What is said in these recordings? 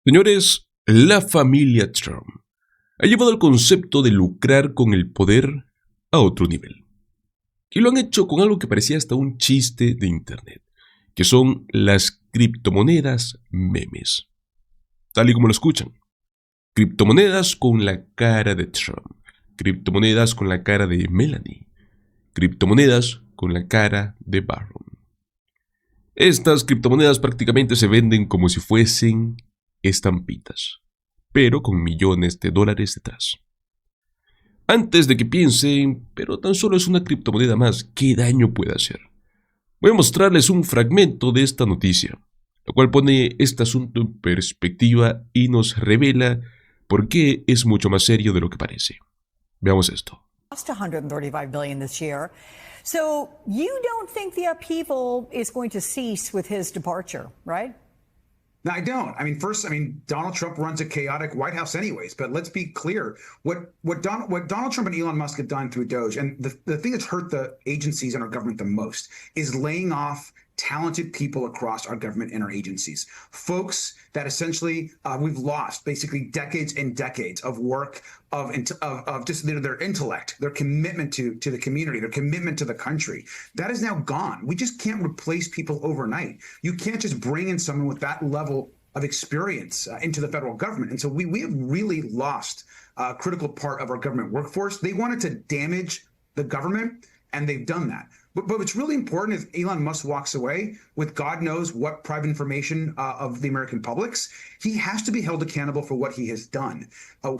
Señores, la familia Trump ha llevado el concepto de lucrar con el poder a otro nivel. Y lo han hecho con algo que parecía hasta un chiste de internet, que son las criptomonedas memes. Tal y como lo escuchan. Criptomonedas con la cara de Trump. Criptomonedas con la cara de Melanie. Criptomonedas con la cara de Barron. Estas criptomonedas prácticamente se venden como si fuesen estampitas, pero con millones de dólares detrás. Antes de que piensen, pero tan solo es una criptomoneda más, ¿qué daño puede hacer? Voy a mostrarles un fragmento de esta noticia, lo cual pone este asunto en perspectiva y nos revela por qué es mucho más serio de lo que parece. Veamos esto. Lost $135 billion this year. So you don't think the upheaval is going to cease with his departure, right? No, I don't. Donald Trump runs a chaotic White House anyways, but let's be clear. What Donald Trump and Elon Musk have done through Doge, and the thing that's hurt the agencies in our government the most is laying off talented people across our government and our agencies. Folks that essentially we've lost basically decades and decades of work, of just their intellect, their commitment to the community, their commitment to the country. That is now gone. We just can't replace people overnight. You can't just bring in someone with that level of experience into the federal government. And so we have really lost a critical part of our government workforce. They wanted to damage the government, and they've done that. But what's really important is Elon Musk walks away with God knows what private information of the American publics. He has to be held accountable for what he has done.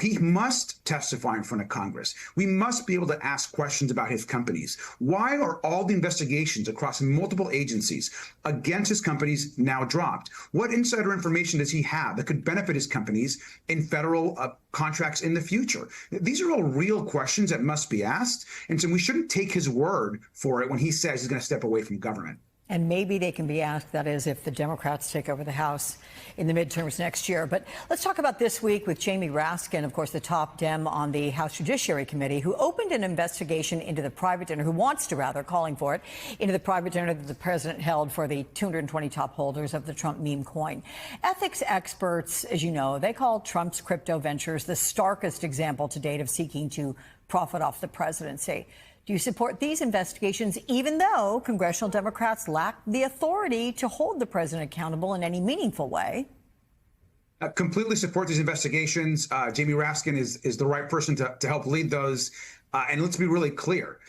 He must testify in front of Congress. We must be able to ask questions about his companies. Why are all the investigations across multiple agencies against his companies now dropped? What insider information does he have that could benefit his companies in federal contracts in the future? These are all real questions that must be asked. And so we shouldn't take his word for it when he says he's going to step away from government. And maybe they can be asked, that is, if the Democrats take over the House in the midterms next year. But let's talk about this week with Jamie Raskin, of course, the top Dem on the House Judiciary Committee, who opened an investigation into the private dinner, who wants to rather, calling for it, into the private dinner that the president held for the 220 top holders of the Trump meme coin. Ethics experts, as you know, they call Trump's crypto ventures the starkest example to date of seeking to profit off the presidency. Do you support these investigations, even though congressional Democrats lack the authority to hold the president accountable in any meaningful way? I completely support these investigations. Jamie Raskin is the right person to help lead those. And let's be really clear.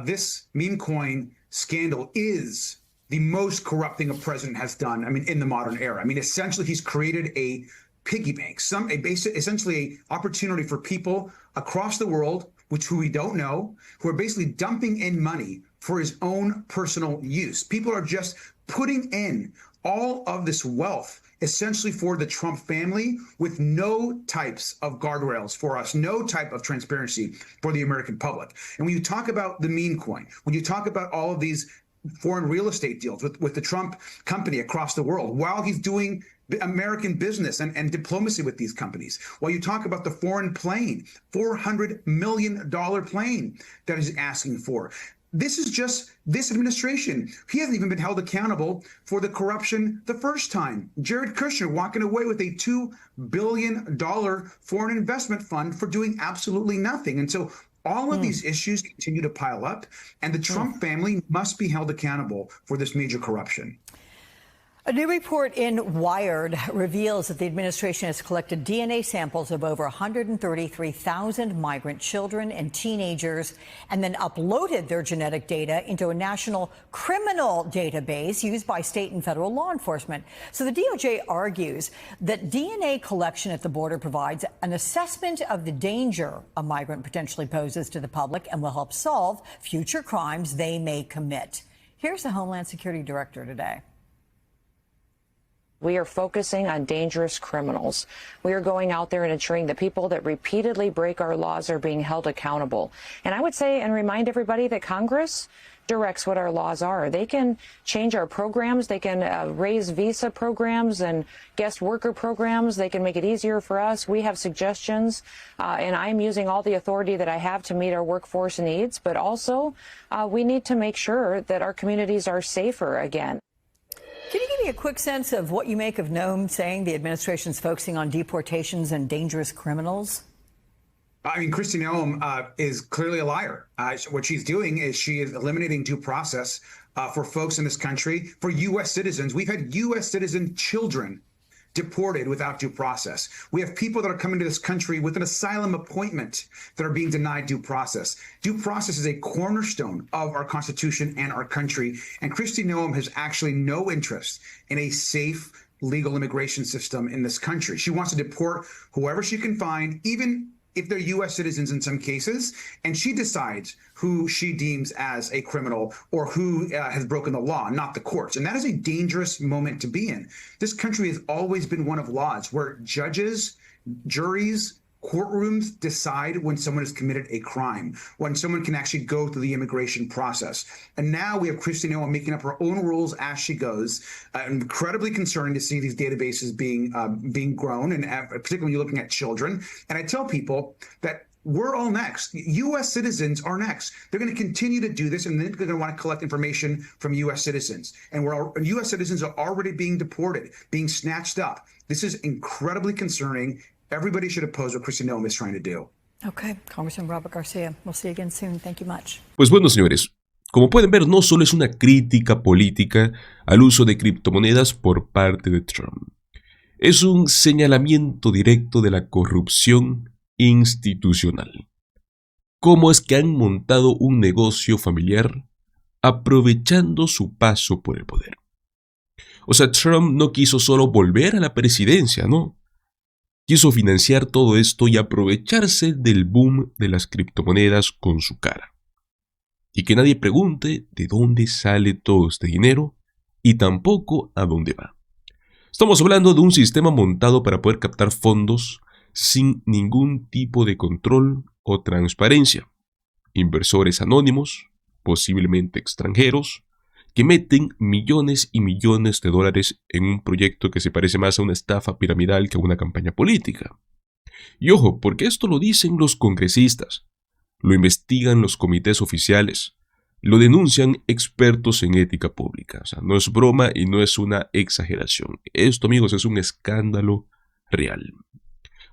This meme coin scandal is the most corrupting a president has done, in the modern era. Essentially, he's created a piggy bank, essentially an opportunity for people across the world, who we don't know, who are basically dumping in money for his own personal use. People are just putting in all of this wealth essentially for the Trump family with no types of guardrails for us, no type of transparency for the American public. And when you talk about the meme coin, when you talk about all of these foreign real estate deals with the Trump company across the world, while he's doing American business and diplomacy with these companies. While you talk about the foreign plane, $400 million plane that he's asking for. This is just this administration. He hasn't even been held accountable for the corruption the first time. Jared Kushner walking away with a $2 billion foreign investment fund for doing absolutely nothing. And so all of these issues continue to pile up, and the Trump family must be held accountable for this major corruption. A new report in Wired reveals that the administration has collected DNA samples of over 133,000 migrant children and teenagers and then uploaded their genetic data into a national criminal database used by state and federal law enforcement. So the DOJ argues that DNA collection at the border provides an assessment of the danger a migrant potentially poses to the public and will help solve future crimes they may commit. Here's the Homeland Security Director today. We are focusing on dangerous criminals. We are going out there and ensuring that people that repeatedly break our laws are being held accountable. And I would say and remind everybody that Congress directs what our laws are. They can change our programs. They can raise visa programs and guest worker programs. They can make it easier for us. We have suggestions, and I'm using all the authority that I have to meet our workforce needs. But also, we need to make sure that our communities are safer again. Can you give me a quick sense of what you make of Noam saying the administration's focusing on deportations and dangerous criminals? I mean, Kristi Noem is clearly a liar. What she's doing is she is eliminating due process for folks in this country, for U.S. citizens. We've had U.S. citizen children deported without due process. We have people that are coming to this country with an asylum appointment that are being denied due process. Due process is a cornerstone of our Constitution and our country. And Kristi Noem has actually no interest in a safe, legal immigration system in this country. She wants to deport whoever she can find, even if they're U.S. citizens in some cases, and she decides who she deems as a criminal or who has broken the law, not the courts. And that is a dangerous moment to be in. This country has always been one of laws where judges, juries, courtrooms decide when someone has committed a crime, when someone can actually go through the immigration process. And now we have Kristi Noem making up her own rules as she goes. Incredibly concerning to see these databases being grown, and particularly when you're looking at children. And I tell people that we're all next. U.S. citizens are next. They're going to continue to do this, and then they're going to want to collect information from U.S. citizens. And U.S. citizens are already being deported, being snatched up. This is incredibly concerning. Everybody should oppose what Kristi Noem is trying to do. Okay, Congressman Robert García. We'll see you again soon. Thank you much. Pues bueno, señores, como pueden ver, no solo es una crítica política al uso de criptomonedas por parte de Trump. Es un señalamiento directo de la corrupción institucional. ¿Cómo es que han montado un negocio familiar aprovechando su paso por el poder? O sea, Trump no quiso solo volver a la presidencia, ¿no? Quiso financiar todo esto y aprovecharse del boom de las criptomonedas con su cara. Y que nadie pregunte de dónde sale todo este dinero y tampoco a dónde va. Estamos hablando de un sistema montado para poder captar fondos sin ningún tipo de control o transparencia. Inversores anónimos, posiblemente extranjeros, que meten millones y millones de dólares en un proyecto que se parece más a una estafa piramidal que a una campaña política. Y ojo, porque esto lo dicen los congresistas, lo investigan los comités oficiales, lo denuncian expertos en ética pública. O sea, no es broma y no es una exageración. Esto, amigos, es un escándalo real.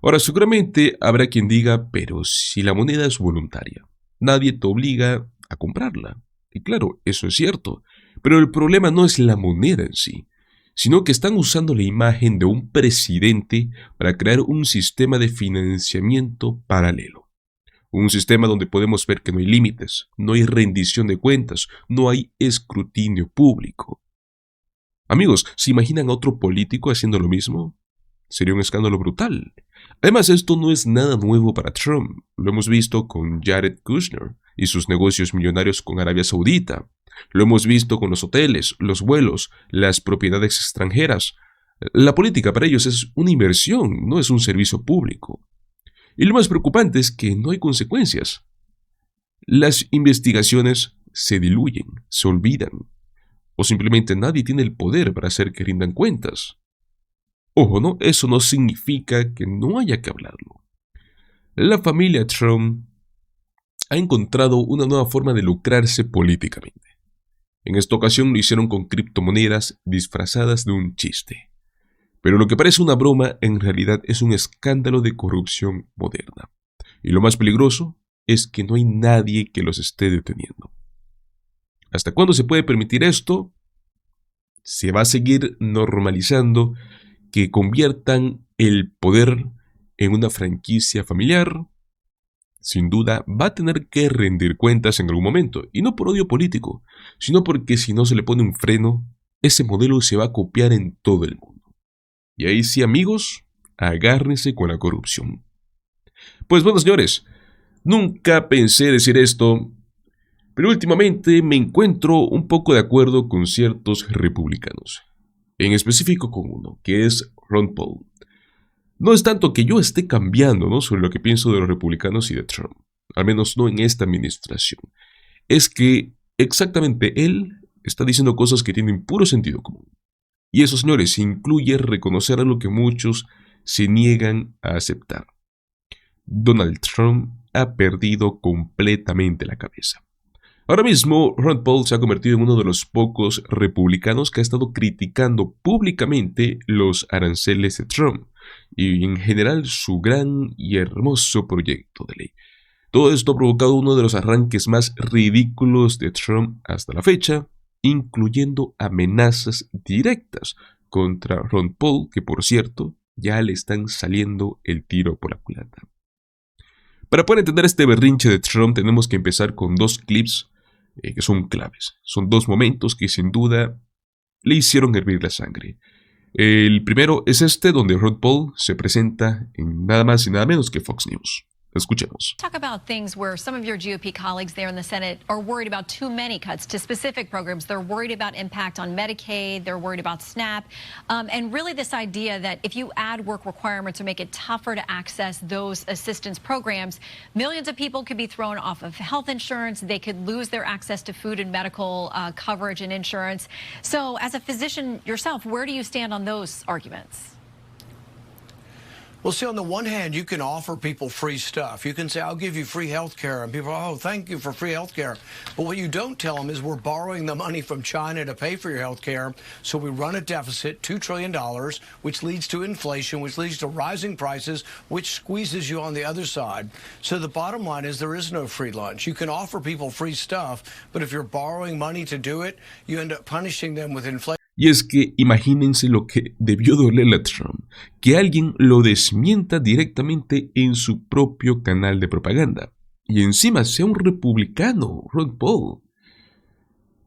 Ahora, seguramente habrá quien diga, pero si la moneda es voluntaria, nadie te obliga a comprarla. Y claro, eso es cierto. Pero el problema no es la moneda en sí, sino que están usando la imagen de un presidente para crear un sistema de financiamiento paralelo. Un sistema donde podemos ver que no hay límites, no hay rendición de cuentas, no hay escrutinio público. Amigos, ¿se imaginan a otro político haciendo lo mismo? Sería un escándalo brutal. Además, esto no es nada nuevo para Trump. Lo hemos visto con Jared Kushner y sus negocios millonarios con Arabia Saudita. Lo hemos visto con los hoteles, los vuelos, las propiedades extranjeras. La política para ellos es una inversión, no es un servicio público. Y lo más preocupante es que no hay consecuencias. Las investigaciones se diluyen, se olvidan, o simplemente nadie tiene el poder para hacer que rindan cuentas. Ojo, ¿no? Eso no significa que no haya que hablarlo. La familia Trump ha encontrado una nueva forma de lucrarse políticamente. En esta ocasión lo hicieron con criptomonedas disfrazadas de un chiste. Pero lo que parece una broma en realidad es un escándalo de corrupción moderna. Y lo más peligroso es que no hay nadie que los esté deteniendo. ¿Hasta cuándo se puede permitir esto? Se va a seguir normalizando que conviertan el poder en una franquicia familiar. Sin duda va a tener que rendir cuentas en algún momento, y no por odio político, sino porque si no se le pone un freno, ese modelo se va a copiar en todo el mundo. Y ahí sí, amigos, agárrense con la corrupción. Pues bueno, señores, nunca pensé decir esto, pero últimamente me encuentro un poco de acuerdo con ciertos republicanos, en específico con uno, que es Ron Paul. No es tanto que yo esté cambiando, ¿no?, sobre lo que pienso de los republicanos y de Trump, al menos no en esta administración. Es que exactamente él está diciendo cosas que tienen puro sentido común. Y eso, señores, incluye reconocer a lo que muchos se niegan a aceptar. Donald Trump ha perdido completamente la cabeza. Ahora mismo, Ron Paul se ha convertido en uno de los pocos republicanos que ha estado criticando públicamente los aranceles de Trump y en general su gran y hermoso proyecto de ley. Todo esto ha provocado uno de los arranques más ridículos de Trump hasta la fecha, incluyendo amenazas directas contra Ron Paul, que por cierto, ya le están saliendo el tiro por la culata. Para poder entender este berrinche de Trump tenemos que empezar con dos clips que son claves. Son dos momentos que sin duda le hicieron hervir la sangre. El primero es este donde Ron Paul se presenta en nada más y nada menos que Fox News. Escuchemos. Talk about things where some of your GOP colleagues there in the Senate are worried about too many cuts to specific programs. They're worried about impact on Medicaid. They're worried about SNAP. And really this idea that if you add work requirements or make it tougher to access those assistance programs, millions of people could be thrown off of health insurance. They could lose their access to food and medical coverage and insurance. So as a physician yourself, where do you stand on those arguments? Well, see, on the one hand, you can offer people free stuff. You can say, I'll give you free health care. And people are, oh, thank you for free health care. But what you don't tell them is we're borrowing the money from China to pay for your health care. So we run a deficit, $2 trillion, which leads to inflation, which leads to rising prices, which squeezes you on the other side. So the bottom line is there is no free lunch. You can offer people free stuff, but if you're borrowing money to do it, you end up punishing them with inflation. Y es que imagínense lo que debió dolerle a Trump, que alguien lo desmienta directamente en su propio canal de propaganda. Y encima sea un republicano, Ron Paul.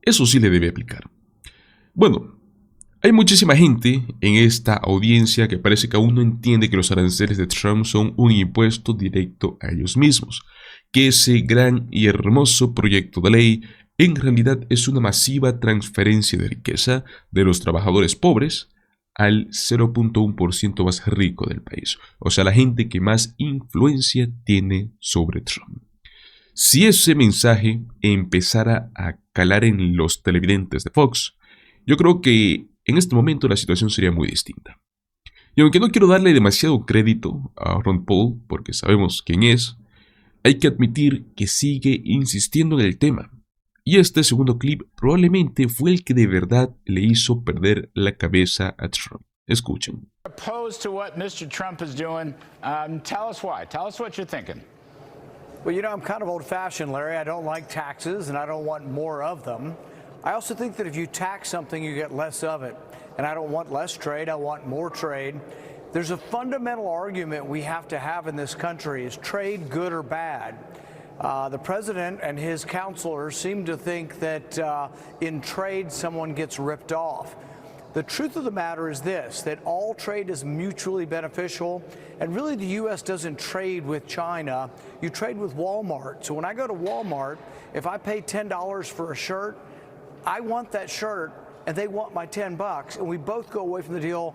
Eso sí le debe aplicar. Bueno, hay muchísima gente en esta audiencia que parece que aún no entiende que los aranceles de Trump son un impuesto directo a ellos mismos, que ese gran y hermoso proyecto de ley en realidad es una masiva transferencia de riqueza de los trabajadores pobres al 0.1% más rico del país, o sea, la gente que más influencia tiene sobre Trump. Si ese mensaje empezara a calar en los televidentes de Fox, yo creo que en este momento la situación sería muy distinta. Y aunque no quiero darle demasiado crédito a Ron Paul, porque sabemos quién es, hay que admitir que sigue insistiendo en el tema. Y este segundo clip probablemente fue el que de verdad le hizo perder la cabeza a Trump. Escuchen. Opposed to what Mr. Trump is doing. Tell us why. Tell us what you're thinking. Well, you know, I'm kind of old-fashioned, Larry. I don't like taxes, and I don't want more of them. I also think that if you tax something, you get less of it. And I don't want less trade. I want more trade. There's a fundamental argument we have to have in this country. Is trade good or bad? The president and his counselors seem to think that in trade someone gets ripped off. The truth of the matter is this, that all trade is mutually beneficial, and really the U.S. doesn't trade with China, you trade with Walmart. So when I go to Walmart, if I pay $10 for a shirt, I want that shirt and they want my $10, and we both go away from the deal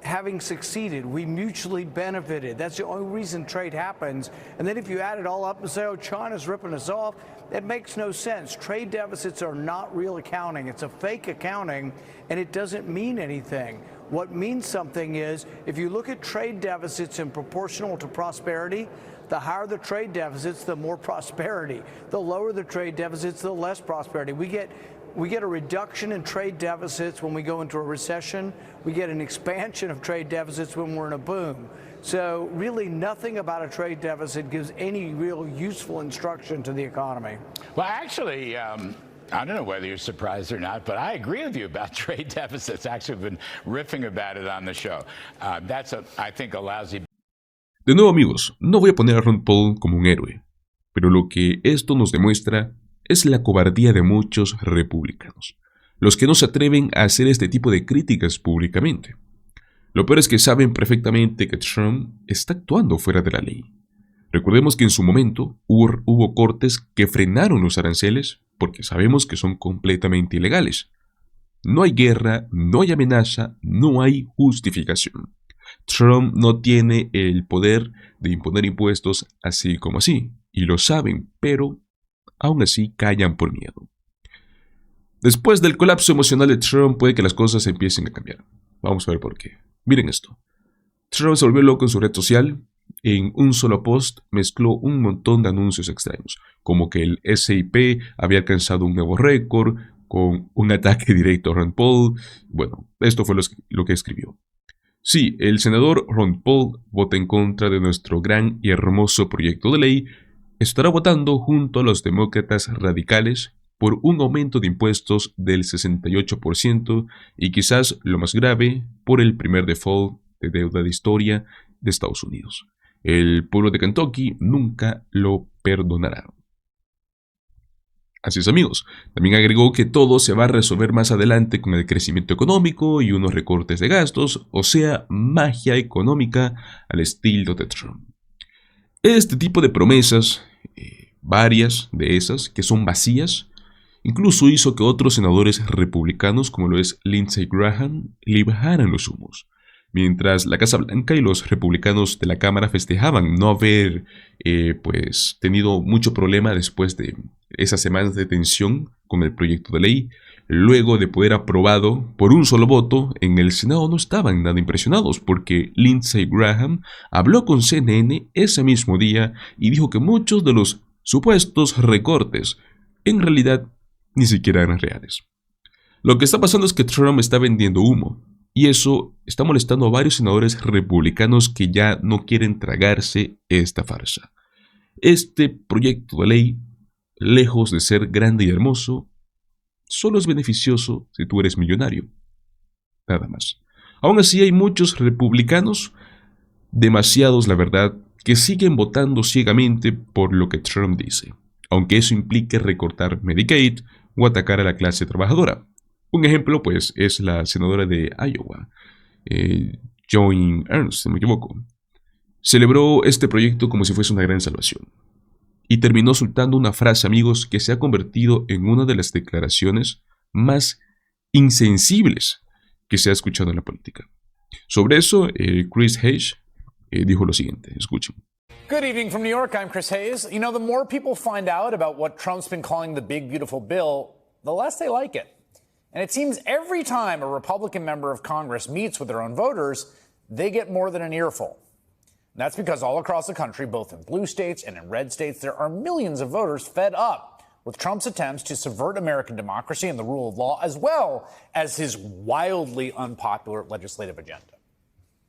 having succeeded. We mutually benefited. That's the only reason trade happens. And then if you add it all up and say, oh, China's ripping us off, it makes no sense. Trade deficits are not real accounting. It's a fake accounting, and it doesn't mean anything. What means something is, if you look at trade deficits in proportional to prosperity, the higher the trade deficits, the more prosperity. The lower the trade deficits, the less prosperity. We get a reduction in trade deficits when we go into a recession. We get an expansion of trade deficits when we're in a boom. So really nothing about a trade deficit gives any real useful instruction to the economy. Well, actually, I don't know whether you're surprised or not, but I agree with you about trade deficits. Actually, I've been riffing about it on the show. That's, I think, a lousy... De nuevo, amigos, no voy a poner a Ron Paul como un héroe, pero lo que esto nos demuestra es la cobardía de muchos republicanos, los que no se atreven a hacer este tipo de críticas públicamente. Lo peor es que saben perfectamente que Trump está actuando fuera de la ley. Recordemos que en su momento hubo cortes que frenaron los aranceles porque sabemos que son completamente ilegales. No hay guerra, no hay amenaza, no hay justificación. Trump no tiene el poder de imponer impuestos así como así, y lo saben, pero aún así callan por miedo. Después del colapso emocional de Trump puede que las cosas empiecen a cambiar. Vamos a ver por qué. Miren esto. Trump se volvió loco en su red social en un solo post mezcló un montón de anuncios extraños, como que el S&P había alcanzado un nuevo récord con un ataque directo a Ron Paul. Bueno, esto fue lo que escribió. Sí, el senador Ron Paul vota en contra de nuestro gran y hermoso proyecto de ley. Estará votando junto a los demócratas radicales por un aumento de impuestos del 68% y quizás lo más grave, por el primer default de deuda de historia de Estados Unidos. El pueblo de Kentucky nunca lo perdonará. Así es, amigos. También agregó que todo se va a resolver más adelante con el crecimiento económico y unos recortes de gastos, o sea, magia económica al estilo de Trump. Este tipo de promesas, varias de esas que son vacías, incluso hizo que otros senadores republicanos, como lo es Lindsey Graham, le bajaran los humos. Mientras la Casa Blanca y los republicanos de la Cámara festejaban no haber tenido mucho problema después de esas semanas de tensión con el proyecto de ley, luego de poder aprobado por un solo voto, en el Senado no estaban nada impresionados porque Lindsey Graham habló con CNN ese mismo día y dijo que muchos de los supuestos recortes en realidad ni siquiera eran reales. Lo que está pasando es que Trump está vendiendo humo. Y eso está molestando a varios senadores republicanos que ya no quieren tragarse esta farsa. Este proyecto de ley, lejos de ser grande y hermoso, solo es beneficioso si tú eres millonario. Nada más. Aún así hay muchos republicanos, demasiados la verdad, que siguen votando ciegamente por lo que Trump dice, aunque eso implique recortar Medicaid o atacar a la clase trabajadora. Un ejemplo, pues, es la senadora de Iowa, Joan Ernst, si no me equivoco. Celebró este proyecto como si fuese una gran salvación. Y terminó soltando una frase, amigos, que se ha convertido en una de las declaraciones más insensibles que se ha escuchado en la política. Sobre eso, Chris Hayes dijo lo siguiente, escuchen. Good evening from New York, I'm Chris Hayes. You know, the more people find out about what Trump's been calling the big, beautiful bill, the less they like it. And it seems every time a Republican member of Congress meets with their own voters, they get more than an earful. And that's because all across the country, both in blue states and in red states, there are millions of voters fed up with Trump's attempts to subvert American democracy and the rule of law, as well as his wildly unpopular legislative agenda.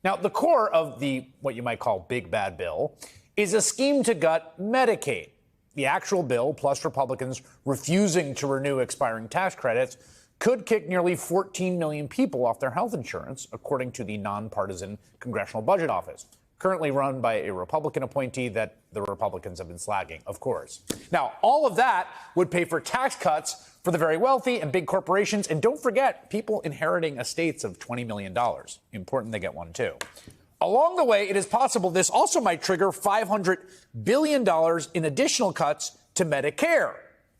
Now, the core of the, what you might call big bad bill, is a scheme to gut Medicaid. The actual bill, plus Republicans refusing to renew expiring tax credits, could kick nearly 14 million people off their health insurance, according to the nonpartisan Congressional Budget Office, currently run by a Republican appointee that the Republicans have been slagging, of course. Now, all of that would pay for tax cuts for the very wealthy and big corporations, and don't forget, people inheriting estates of $20 million. Important they get one, too. Along the way, it is possible this also might trigger $500 billion in additional cuts to Medicare.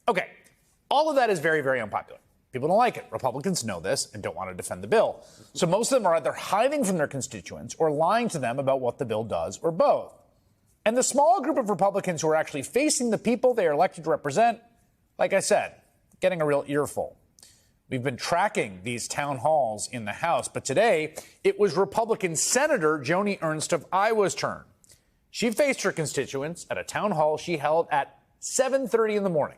Okay, all of that is very, very unpopular. People don't like it. Republicans know this and don't want to defend the bill. So most of them are either hiding from their constituents or lying to them about what the bill does, or both. And the small group of Republicans who are actually facing the people they are elected to represent, like I said, getting a real earful. We've been tracking these town halls in the House, but today it was Republican Senator Joni Ernst of Iowa's turn. She faced her constituents at a town hall she held at 7:30 in the morning.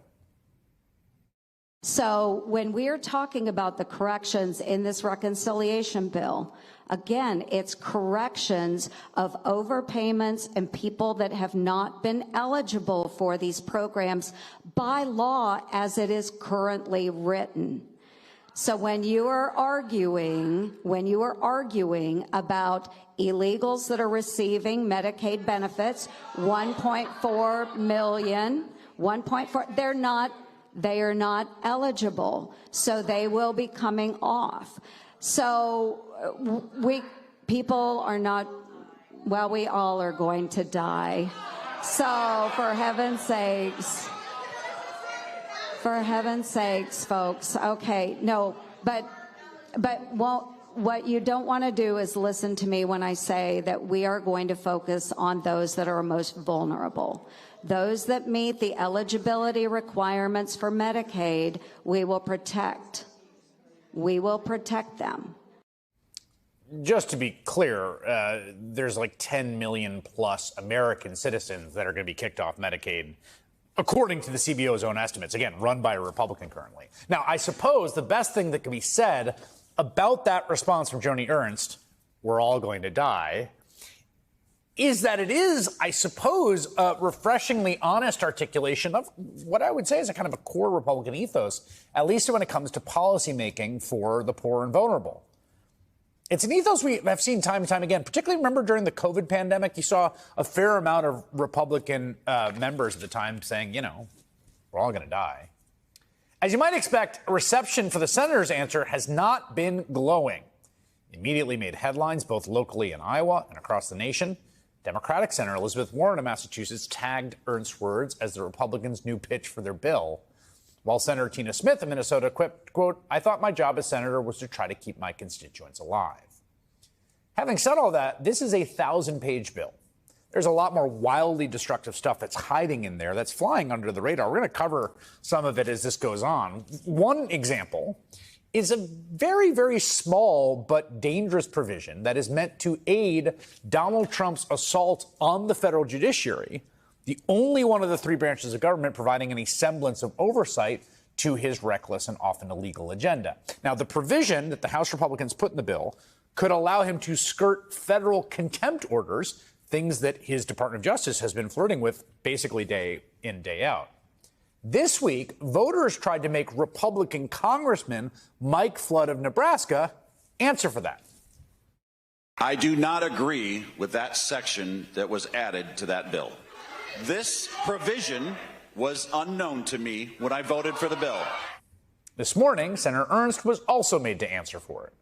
So when we're talking about the corrections in this reconciliation bill, again, it's corrections of overpayments and people that have not been eligible for these programs by law as it is currently written. So when you are arguing about illegals that are receiving Medicaid benefits, 1.4 million, 1.4, they are not eligible, so they will be coming off. So people are not, well, we all are going to die. So for heaven's sakes, folks, okay, no, but what you don't want to do is listen to me when I say that we are going to focus on those that are most vulnerable. Those that meet the eligibility requirements for Medicaid, we will protect. We will protect them. just to be clear, there's like 10 million plus American citizens that are going to be kicked off Medicaid, according to the CBO's own estimates, again, run by a Republican currently. Now, I suppose the best thing that can be said about that response from Joni Ernst, we're all going to die, is that it is, I suppose, a refreshingly honest articulation of what I would say is a kind of a core Republican ethos, at least when it comes to policymaking for the poor and vulnerable. It's an ethos we have seen time and time again, particularly remember during the COVID pandemic, you saw a fair amount of Republican members at the time saying, we're all going to die. As you might expect, a reception for the senator's answer has not been glowing. It immediately made headlines both locally in Iowa and across the nation. Democratic Senator Elizabeth Warren of Massachusetts tagged Ernst's words as the Republicans' new pitch for their bill, while Senator Tina Smith of Minnesota quipped, quote, "I thought my job as senator was to try to keep my constituents alive." Having said all that, this is a 1,000-page bill. There's a lot more wildly destructive stuff that's hiding in there that's flying under the radar. We're going to cover some of it as this goes on. One example is a very, very small but dangerous provision that is meant to aid Donald Trump's assault on the federal judiciary, the only one of the three branches of government providing any semblance of oversight to his reckless and often illegal agenda. Now, the provision that the House Republicans put in the bill could allow him to skirt federal contempt orders, things that his Department of Justice has been flirting with basically day in, day out. This week, voters tried to make Republican Congressman Mike Flood of Nebraska answer for that. I do not agree with that section that was added to that bill. This provision was unknown to me when I voted for the bill. This morning, Senator Ernst was also made to answer for it.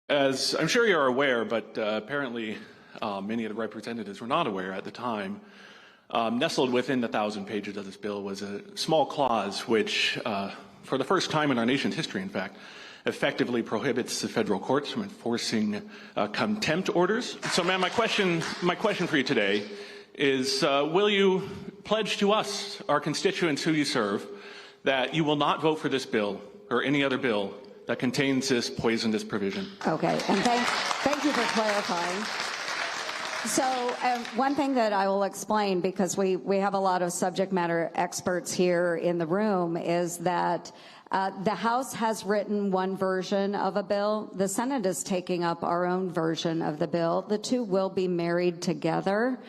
As I'm sure you're aware, but apparently many of the representatives were not aware at the time, nestled within the 1,000 pages of this bill was a small clause which, for the first time in our nation's history, in fact, effectively prohibits the federal courts from enforcing contempt orders. So, ma'am, my question for you today is, will you pledge to us, our constituents who you serve, that you will not vote for this bill or any other bill that contains this poisonous provision? Okay, and thank you for clarifying. So one thing that I will explain, because we have a lot of subject matter experts here in the room, is that the House has written one version of a bill. The Senate is taking up our own version of the bill. The two will be married together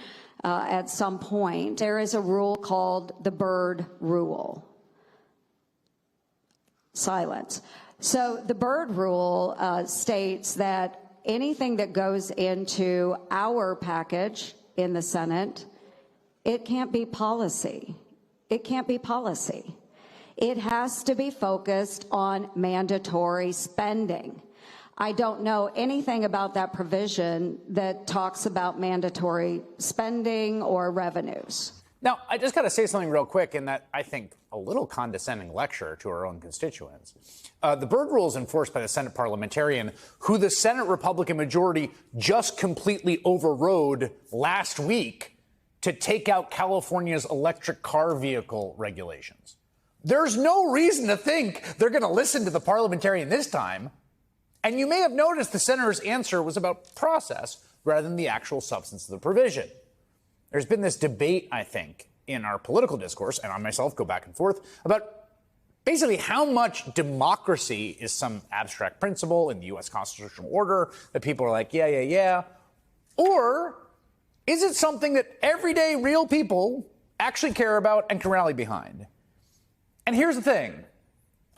at some point. There is a rule called the Byrd Rule. Silence. So the Byrd Rule states that anything that goes into our package in the Senate, it can't be policy. It can't be policy. It has to be focused on mandatory spending. I don't know anything about that provision that talks about mandatory spending or revenues. Now, I just got to say something real quick in that I think a little condescending lecture to our own constituents. The Byrd Rule is enforced by the Senate parliamentarian who the Senate Republican majority just completely overrode last week to take out California's electric car vehicle regulations. There's no reason to think they're going to listen to the parliamentarian this time. And you may have noticed the senator's answer was about process rather than the actual substance of the provision. There's been this debate, I think, in our political discourse, and I myself go back and forth, about basically how much democracy is some abstract principle in the U.S. constitutional order that people are like, yeah, or is it something that everyday real people actually care about and can rally behind? And here's the thing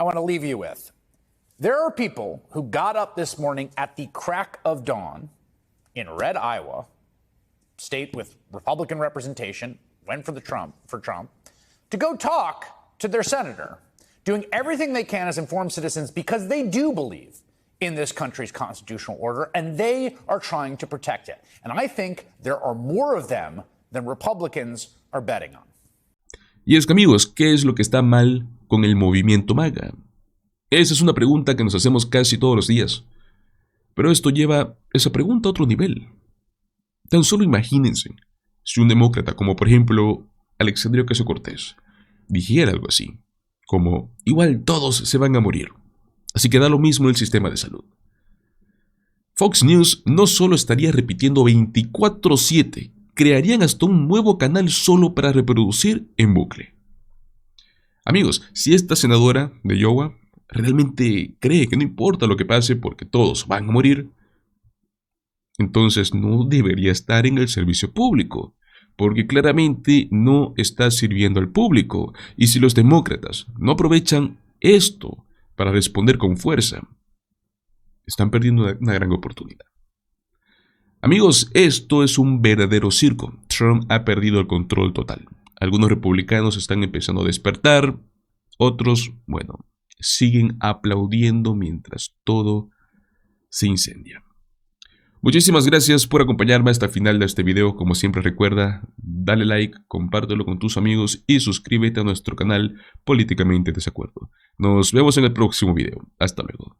I want to leave you with. There are people who got up this morning at the crack of dawn in red Iowa, state with Republican representation, went for Trump, to go talk to their senator, doing everything they can as informed citizens because they do believe in this country's constitutional order and they are trying to protect it. And I think there are more of them than Republicans are betting on. Y es que, amigos, ¿qué es lo que está mal con el movimiento MAGA? Esa es una pregunta que nos hacemos casi todos los días. Pero esto lleva esa pregunta a otro nivel. Tan solo imagínense si un demócrata como por ejemplo Alexandria Ocasio-Cortez dijera algo así, como igual todos se van a morir, así que da lo mismo el sistema de salud. Fox News no solo estaría repitiendo 24/7, crearían hasta un nuevo canal solo para reproducir en bucle. Amigos, si esta senadora de Iowa realmente cree que no importa lo que pase porque todos van a morir, entonces no debería estar en el servicio público, porque claramente no está sirviendo al público. Y si los demócratas no aprovechan esto para responder con fuerza, están perdiendo una gran oportunidad. Amigos, esto es un verdadero circo. Trump ha perdido el control total. Algunos republicanos están empezando a despertar, otros, bueno, siguen aplaudiendo mientras todo se incendia. Muchísimas gracias por acompañarme hasta el final de este video. Como siempre recuerda, dale like, compártelo con tus amigos y suscríbete a nuestro canal Políticamente Desacuerdo. Nos vemos en el próximo video. Hasta luego.